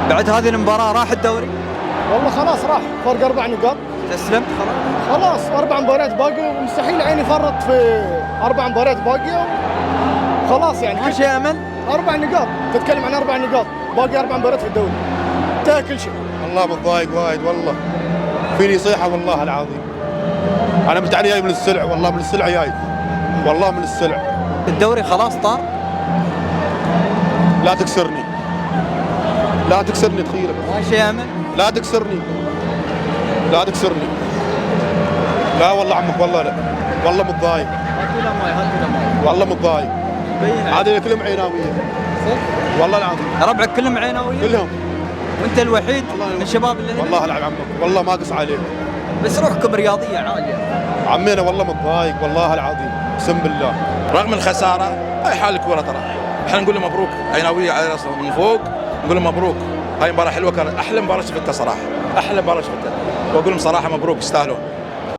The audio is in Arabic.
بعد هذه المباراة راح الدوري؟ والله خلاص راح، فرق 4 نقاط. تسلمت خلاص؟ خلاص 4 مباريات باقية، ومستحيل عيني يفرط في 4 مباريات باقية. خلاص يعني ما شيء امل؟ 4 نقاط، تتكلم عن 4 نقاط، باقي 4 مباريات في الدوري، انتهى كل شيء. والله متضايق وايد والله، فيني صيحة والله العظيم. أنا مستعد جاي من السلع، والله من السلع جاي، والله من السلع. الدوري خلاص طار؟ لا تكسرني، لا تكسرني تخيلك. ما شيء امل؟ لا تكسرني، لا تكسرني. لا والله عمك والله لا، والله متضايق. والله متضايق. هذه كلهم عيناوية. والله العظيم. ربعك كلهم عيناويين؟ كلهم. وانت الوحيد من الشباب اللي هنا؟ والله العظيم عمك، والله ما قص عليك. بس روحكم رياضية عالية. عمينا والله متضايق والله العظيم، اقسم بالله. رغم الخسارة هاي حال الكورة ترى. احنا نقول له مبروك، عيناوية على راسنا من فوق، نقول له مبروك. هاي مباراة حلوة، كانت أحلى مباراة شفتها صراحة، أحلى مباراة شفتها. وأقول لهم صراحة مبروك، يستاهلون.